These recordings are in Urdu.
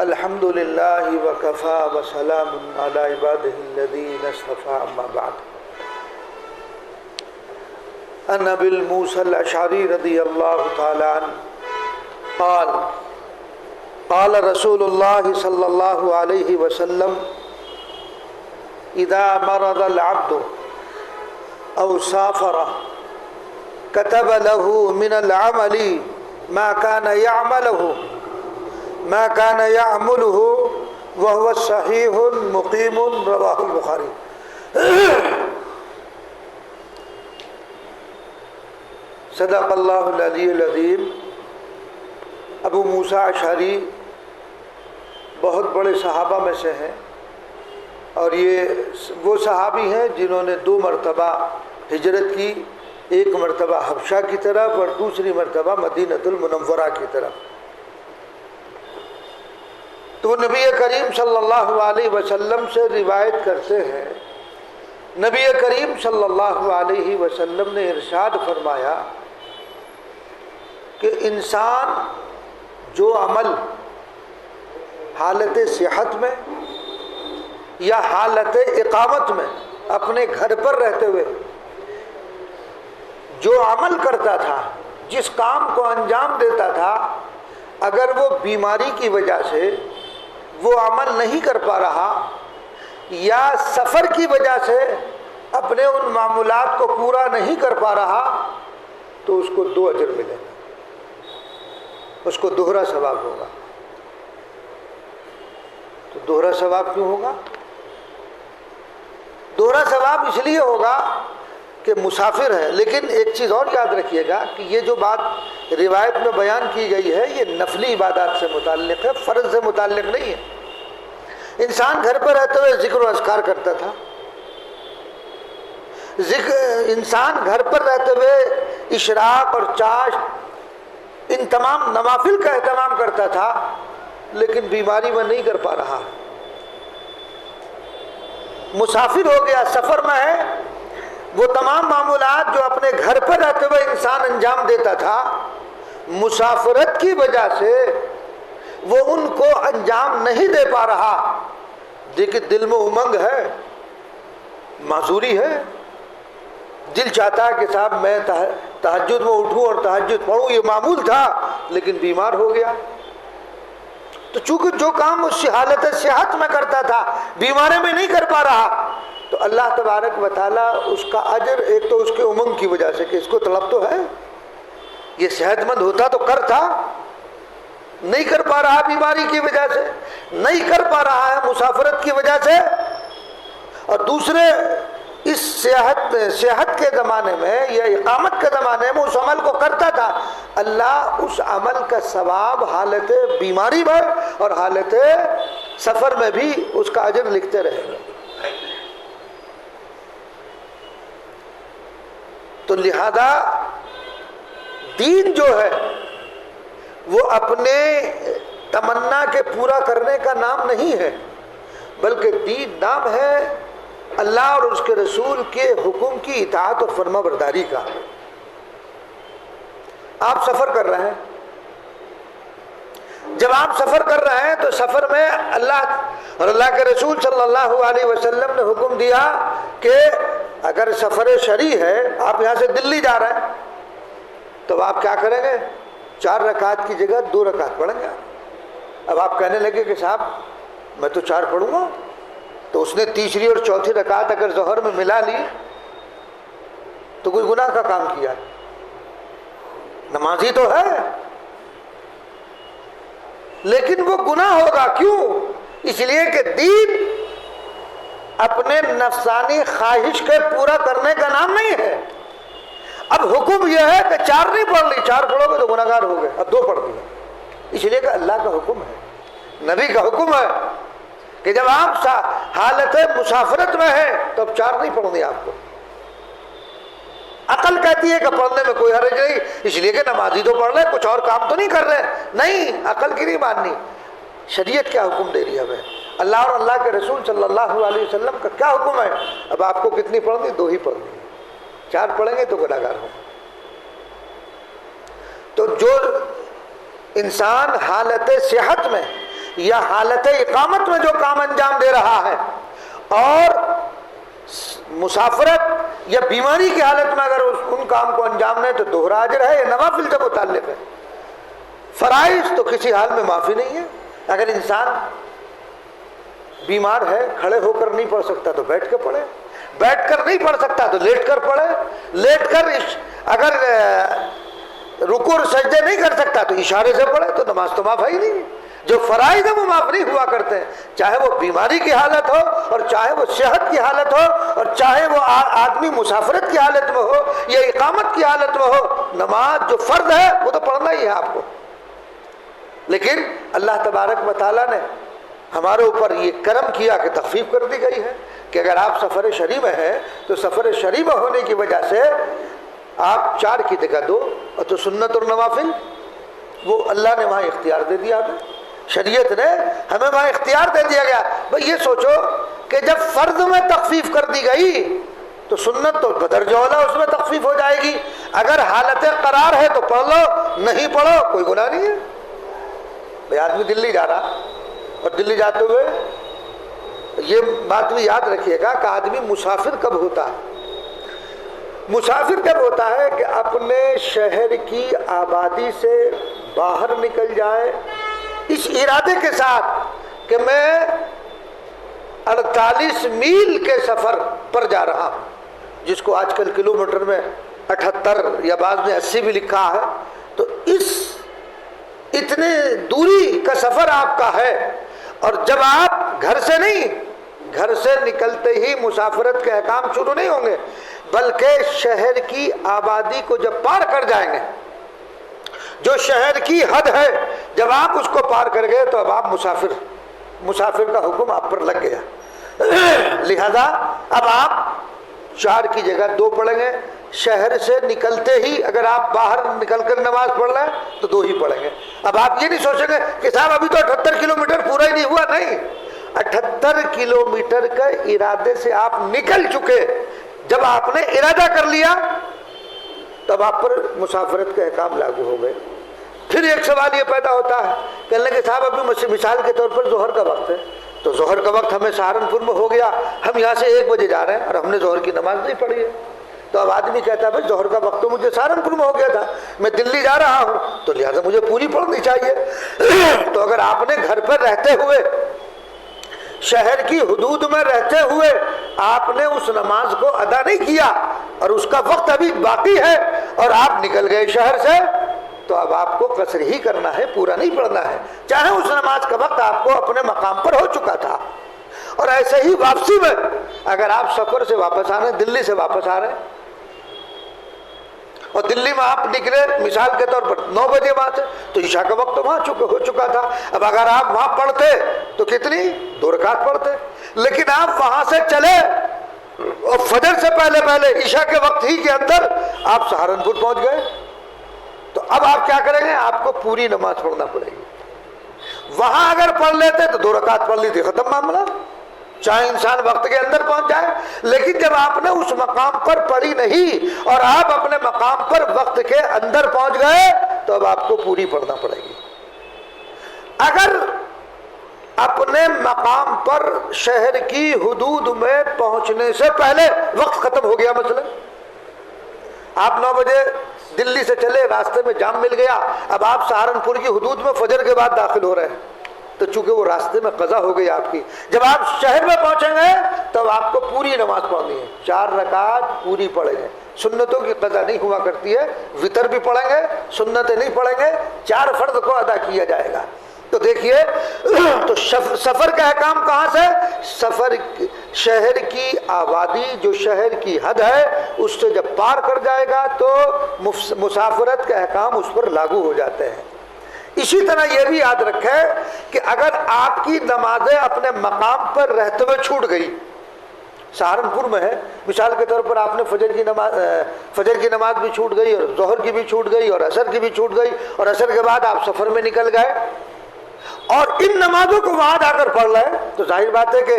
الحمد للہ وکفا وسلام علی عبادہ الذین اصطفى اما بعد عن ابی الموسیٰ الاشعری رضی اللہ تعالی عنہ قال قال رسول اللہ صلی اللہ علیہ وسلم اذا مرض العبد او سافر كتب له من العمل ما كان يعمله وهو صحيح مقيم رواه البخاری۔ صدق اللہ العلی العظیم۔ ابو موسیٰ اشعری بہت بڑے صحابہ میں سے ہیں، اور یہ وہ صحابی ہیں جنہوں نے 2 مرتبہ ہجرت کی، ایک مرتبہ حبشہ کی طرف اور دوسری مرتبہ مدینۃ المنورہ کی طرف۔ تو نبی کریم صلی اللہ علیہ وسلم سے روایت کرتے ہیں، نبی کریم صلی اللہ علیہ وسلم نے ارشاد فرمایا کہ انسان جو عمل حالت صحت میں یا حالت اقامت میں اپنے گھر پر رہتے ہوئے جو عمل کرتا تھا، جس کام کو انجام دیتا تھا، اگر وہ بیماری کی وجہ سے وہ عمل نہیں کر پا رہا یا سفر کی وجہ سے اپنے ان معمولات کو پورا نہیں کر پا رہا، تو اس کو 2 اجر ملیں گے، اس کو دوہرا ثواب ہوگا۔ تو دوہرا ثواب کیوں ہوگا؟ دوہرا ثواب اس لیے ہوگا کہ مسافر ہے، لیکن ایک چیز اور یاد رکھیے گا کہ یہ جو بات روایت میں بیان کی گئی ہے یہ نفلی عبادات سے متعلق ہے، فرض سے متعلق نہیں ہے۔ انسان گھر پر رہتے ہوئے ذکر و اذکار کرتا تھا، انسان گھر پر رہتے ہوئے اشراق اور چاشت ان تمام نوافل کا اہتمام کرتا تھا، لیکن بیماری میں نہیں کر پا رہا، مسافر ہو گیا، سفر میں ہے، وہ تمام معمولات جو اپنے گھر پر رہتے ہوئے انسان انجام دیتا تھا، مسافرت کی وجہ سے وہ ان کو انجام نہیں دے پا رہا۔ دیکھیں دل میں امنگ ہے، معذوری ہے، دل چاہتا ہے کہ صاحب میں تہجد میں اٹھوں اور تہجد پڑھوں، یہ معمول تھا، لیکن بیمار ہو گیا۔ تو چونکہ جو کام اس حالت صحت میں کرتا تھا بیماری میں نہیں کر پا رہا، تو اللہ تبارک و تعالیٰ اس کا اجر، ایک تو اس کے امنگ کی وجہ سے کہ اس کو طلب تو ہے، یہ صحت مند ہوتا تو کرتا، نہیں کر پا رہا بیماری کی وجہ سے، نہیں کر پا رہا ہے مسافرت کی وجہ سے، اور دوسرے اس صحت کے زمانے میں یا اقامت کے زمانے میں اس عمل کو کرتا تھا، اللہ اس عمل کا ثواب حالت بیماری میں اور حالت سفر میں بھی اس کا اجر لکھتے رہیں گے۔ تو لہذا دین جو ہے وہ اپنے تمنا کے پورا کرنے کا نام نہیں ہے، بلکہ دین نام ہے اللہ اور اس کے رسول کے حکم کی اطاعت اور فرما برداری کا۔ آپ سفر کر رہے ہیں، جب آپ سفر کر رہے ہیں تو سفر میں اللہ اور اللہ کے رسول صلی اللہ علیہ وسلم نے حکم دیا کہ اگر سفر شرعی ہے، آپ یہاں سے دلی جا رہے ہیں، تو آپ کیا کریں گے؟ 4 رکعت کی جگہ 2 رکعت پڑھیں گے۔ اب آپ کہنے لگے کہ صاحب میں تو 4 پڑھوں گا، تو اس نے تیسری اور چوتھی رکعت اگر ظہر میں ملا لی تو کوئی گناہ کا کام کیا، نمازی تو ہے لیکن وہ گناہ ہوگا۔ کیوں؟ اس لیے کہ دین اپنے نفسانی خواہش کے پورا کرنے کا نام نہیں ہے۔ اب حکم یہ ہے کہ 4 نہیں پڑھ لی، 4 پڑھو گے تو گناہ گار ہو گئے، اب 2 پڑھ دیا، اس لیے کہ اللہ کا حکم ہے، نبی کا حکم ہے کہ جب آپ حالت مسافرت میں ہیں تو اب 4 نہیں پڑھنی آپ کو۔ عقل کہتی ہے کہ پڑھنے میں کوئی حرج نہیں، اس لیے کہ نمازی تو پڑھ رہے، کچھ اور کام تو نہیں کر رہے، نہیں، عقل کی نہیں ماننی۔ شریعت کیا حکم دے رہی ہے ہمیں، اللہ اور اللہ کے رسول صلی اللہ علیہ وسلم کا کیا حکم ہے؟ اب آپ کو کتنی پڑھنی؟ 2 ہی پڑھنی، 4 پڑھیں گے تو گناہ گار ہوں۔ تو جو انسان حالت صحت میں یا حالت اقامت میں جو کام انجام دے رہا ہے، اور مسافرت یا بیماری کی حالت میں اگر ان کام کو انجام دے تو دوہرا اجر ہے، یا نوافل سے متعلق ہے۔ فرائض تو کسی حال میں معافی نہیں ہے۔ اگر انسان بیمار ہے، کھڑے ہو کر نہیں پڑھ سکتا تو بیٹھ کے پڑھے، بیٹھ کر نہیں پڑھ سکتا تو لیٹ کر پڑھے، لیٹ کر اگر رکوع اور سجدے نہیں کر سکتا تو اشارے سے پڑھے، تو نماز تو معاف ہے ہی نہیں۔ جو فرائض ہیں وہ معاف نہیں ہوا کرتے ہیں، چاہے وہ بیماری کی حالت ہو، اور چاہے وہ صحت کی حالت ہو، اور چاہے وہ آدمی مسافرت کی حالت میں ہو یا اقامت کی حالت میں ہو، نماز جو فرض ہے وہ تو پڑھنا ہی ہے آپ کو۔ لیکن اللہ تبارک و تعالیٰ نے ہمارے اوپر یہ کرم کیا کہ تخفیف کر دی گئی ہے کہ اگر آپ سفر شرعی میں ہیں تو سفر شرعی میں ہونے کی وجہ سے آپ 4 کی جگہ 2، اور تو سنت اور نوافل وہ اللہ نے وہاں اختیار دے دیا ہمیں، شریعت نے ہمیں وہاں اختیار دے دیا گیا۔ بھئی یہ سوچو کہ جب فرض میں تخفیف کر دی گئی تو سنت تو بدرجہ اولا اس میں تخفیف ہو جائے گی۔ اگر حالت قرار ہے تو پڑھ لو، نہیں پڑھو کوئی گناہ نہیں ہے۔ بھئی آدمی دلی جا رہا، اور دلی جاتے ہوئے یہ بات بھی یاد رکھیے گا کہ آدمی مسافر کب ہوتا ہے؟ مسافر کب ہوتا ہے کہ اپنے شہر کی آبادی سے باہر نکل جائے اس ارادے کے ساتھ کہ میں 48 میل کے سفر پر جا رہا ہوں، جس کو آج کل کلومیٹر میں 78 یا بعض میں 80 بھی لکھا ہے، تو اتنے دوری کا سفر آپ کا ہے، اور جب آپ گھر سے نکلتے ہی مسافرت کے احکام شروع نہیں ہوں گے، بلکہ شہر کی آبادی کو جب پار کر جائیں گے، جو شہر کی حد ہے جب آپ اس کو پار کر گئے تو اب آپ مسافر کا حکم آپ پر لگ گیا۔ لہذا اب آپ 4 کی جگہ 2 پڑھیں گے۔ شہر سے نکلتے ہی اگر آپ باہر نکل کر نماز پڑھ رہے ہیں تو 2 ہی پڑھیں گے۔ اب آپ یہ نہیں سوچیں گے کہ صاحب ابھی تو 78 کلومیٹر پورا ہی نہیں ہوا، نہیں، 78 کلومیٹر کا ارادے سے آپ نکل چکے۔ جب آپ نے ارادہ کر لیا تب آپ پر مسافرت کے احکام لاگو ہو گئے۔ پھر ایک سوال یہ پیدا ہوتا ہے، کہنے کہ صاحب ابھی مثال کے طور پر ظہر کا وقت ہے، تو ظہر کا وقت ہمیں سہارنپور میں ہو گیا، ہم یہاں سے 1 بجے جا رہے ہیں اور ہم نے ظہر کی نماز نہیں پڑھی ہے۔ تو اب آدمی کہتا ہے بھائی ظہر کا وقت تو مجھے سہارنپور میں ہو گیا تھا، میں دلی جا رہا ہوں تو لہٰذا مجھے پوری پڑھنی چاہیے۔ تو اگر آپ نے گھر پر رہتے ہوئے، شہر کی حدود میں رہتے ہوئے آپ نے اس نماز کو ادا نہیں کیا اور اس کا وقت ابھی باقی ہے اور آپ نکل گئے شہر سے، تو اب آپ کو قصر ہی کرنا ہے، پورا نہیں پڑھنا ہے، چاہے اس نماز کا وقت آپ کو اپنے مقام پر ہو چکا تھا۔ اور ایسے ہی واپسی میں اگر آپ سفر سے واپس آ رہے ہیں، دلی سے واپس آ رہے ہیں، اور دلی میں آپ نکلے مثال کے طور پر 9 بجے وہاں سے، تو عشاء کا وقت تو وہاں ہو چکا تھا۔ اب اگر آپ وہاں پڑھتے تو کتنی 2 رکعت پڑھتے، لیکن آپ وہاں سے چلے اور فجر سے پہلے عشاء کے وقت ہی کے اندر آپ سہارنپور پہنچ گئے، تو اب آپ کیا کریں گے؟ آپ کو پوری نماز پڑھنا پڑے گی۔ وہاں اگر پڑھ لیتے تو 2 رکعت پڑھ لی تھی، ختم معاملہ، چاہے انسان وقت کے اندر پہنچ جائے۔ لیکن جب آپ نے اس مقام پر پڑھی نہیں اور آپ اپنے مقام پر وقت کے اندر پہنچ گئے تو اب آپ کو پوری پڑھنا پڑے گی۔ اگر اپنے مقام پر شہر کی حدود میں پہنچنے سے پہلے وقت ختم ہو گیا، مثلا آپ 9 بجے دلی سے چلے، راستے میں جام مل گیا، اب آپ سہارنپور کی حدود میں فجر کے بعد داخل ہو رہے ہیں، تو چونکہ وہ راستے میں قضا ہو گئی آپ کی، جب آپ شہر میں پہنچیں گے تب آپ کو پوری نماز پڑھنی ہے، 4 رکعت پوری پڑھیں گے۔ سنتوں کی قضا نہیں ہوا کرتی ہے، وتر بھی پڑھیں گے، سنتیں نہیں پڑھیں گے، 4 فرض کو ادا کیا جائے گا۔ تو دیکھیے، تو سفر کا احکام کہاں سے؟ سفر شہر کی آبادی جو شہر کی حد ہے اس سے جب پار کر جائے گا تو مسافرت کے احکام اس پر لاگو ہو جاتے ہیں۔ اسی طرح یہ بھی یاد رکھیں کہ اگر آپ کی نمازیں اپنے مقام پر رہتے ہوئے چھوٹ گئی، سہارنپور میں ہے مثال کے طور پر، آپ نے فجر کی نماز بھی چھوٹ گئی اور ظہر کی بھی چھوٹ گئی اور عصر کی بھی چھوٹ گئی، اور عصر کے بعد آپ سفر میں نکل گئے اور ان نمازوں کو وہاں جا کر پڑھ رہے ہیں، تو ظاہر بات ہے کہ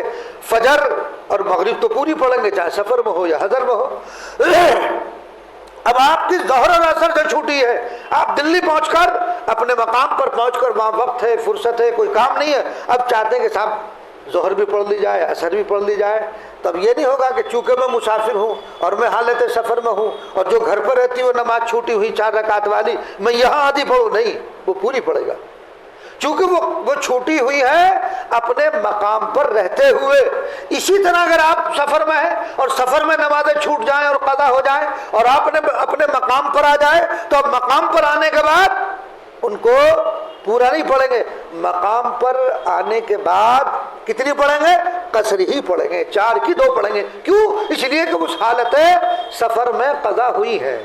فجر اور مغرب تو پوری پڑھیں گے، چاہے سفر میں ہو یا حضر میں ہو۔ اب آپ کی ظہر اور عصر جو چھوٹی ہے، آپ دلی پہنچ کر اپنے مقام پر پہنچ کر وہاں وقت ہے، فرصت ہے، کوئی کام نہیں ہے، اب چاہتے ہیں کہ صاحب ظہر بھی پڑھ لی جائے، عصر بھی پڑھ لی جائے، تب یہ نہیں ہوگا کہ چونکہ میں مسافر ہوں اور میں حالت سفر میں ہوں اور جو گھر پر رہتی وہ نماز چھوٹی ہوئی 4 رکعت والی میں یہاں آدھی پڑھوں، نہیں، وہ پوری پڑھے گا، چونکہ وہ چھوٹی ہوئی ہے اپنے مقام پر رہتے ہوئے۔ اسی طرح اگر آپ سفر میں ہیں اور سفر میں نمازیں چھوٹ جائیں اور قضا ہو جائیں اور آپ اپنے مقام پر آ جائیں تو اب مقام پر آنے کے بعد ان کو پورا نہیں پڑھیں گے، مقام پر آنے کے بعد کتنی پڑھیں گے؟ قصر ہی پڑھیں گے، 4 کی 2 پڑھیں گے۔ کیوں؟ اس لیے کہ اس حالت سفر میں قضا ہوئی ہے،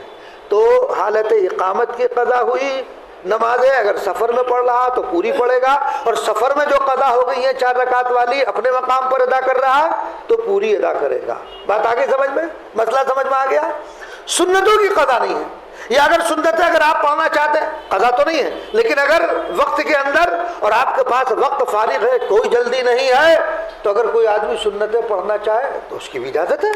تو حالت اقامت کی قضا ہوئی نمازیں اگر سفر میں پڑھ رہا تو پوری پڑھے گا، اور سفر میں جو قضا ہو گئی ہیں 4 رکعت والی اپنے مقام پر ادا کر رہا ہے تو پوری ادا کرے گا۔ بات آگے سمجھ میں؟ مسئلہ سمجھ میں آ گیا؟ سنتوں کی قضا نہیں ہے، یا اگر سنتیں اگر آپ پڑھنا چاہتے ہیں قضا تو نہیں ہے، لیکن اگر وقت کے اندر اور آپ کے پاس وقت فارغ ہے، کوئی جلدی نہیں ہے، تو اگر کوئی آدمی سنتیں پڑھنا چاہے تو اس کی بھی اجازت ہے۔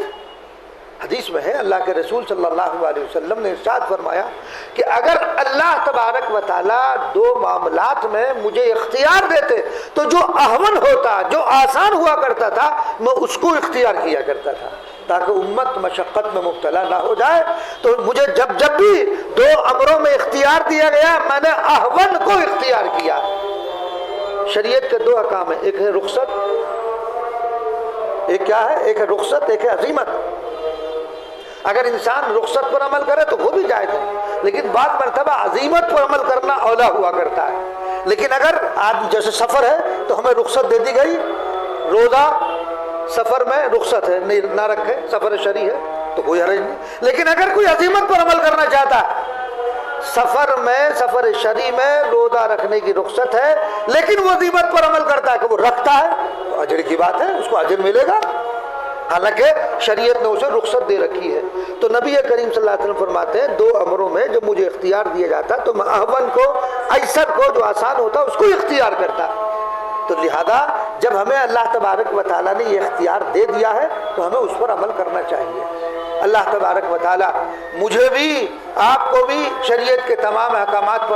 حدیث میں ہے اللہ کے رسول صلی اللہ علیہ وسلم نے ارشاد فرمایا کہ اگر اللہ تبارک و تعالیٰ 2 معاملات میں مجھے اختیار دیتے تو جو اہون ہوتا، جو آسان ہوا کرتا تھا، میں اس کو اختیار کیا کرتا تھا تاکہ امت مشقت میں مبتلا نہ ہو جائے۔ تو مجھے جب بھی 2 امروں میں اختیار دیا گیا میں نے اہون کو اختیار کیا۔ شریعت کے 2 احکام ہیں، ایک ہے رخصت، ایک کیا ہے؟ ایک ہے رخصت، ایک ہے عزیمت۔ اگر انسان رخصت پر عمل کرے تو وہ بھی جائز ہے، لیکن بعض مرتبہ عزیمت پر عمل کرنا اولا ہوا کرتا ہے۔ لیکن اگر جیسے سفر ہے تو ہمیں رخصت دے دی گئی، روزہ سفر میں رخصت ہے، نہ رکھے، سفر شرعی ہے تو کوئی حرج نہیں۔ لیکن اگر کوئی عزیمت پر عمل کرنا چاہتا ہے، سفر شرعی میں روزہ رکھنے کی رخصت ہے، لیکن وہ عزیمت پر عمل کرتا ہے کہ وہ رکھتا ہے تو اجر کی بات ہے، اس کو اجر ملے گا، حالانکہ شریعت نے اسے رخصت دے رکھی ہے۔ تو نبی کریم صلی اللہ علیہ وسلم فرماتے ہیں 2 امروں میں جب مجھے اختیار دیا جاتا تو میں اہون کو، ایسر کو، جو آسان ہوتا اس کو اختیار کرتا۔ تو لہذا جب ہمیں اللہ تبارک و تعالیٰ نے یہ اختیار دے دیا ہے تو ہمیں اس پر عمل کرنا چاہیے۔ اللہ تبارک و تعالیٰ مجھے بھی، آپ کو بھی شریعت کے تمام احکامات پر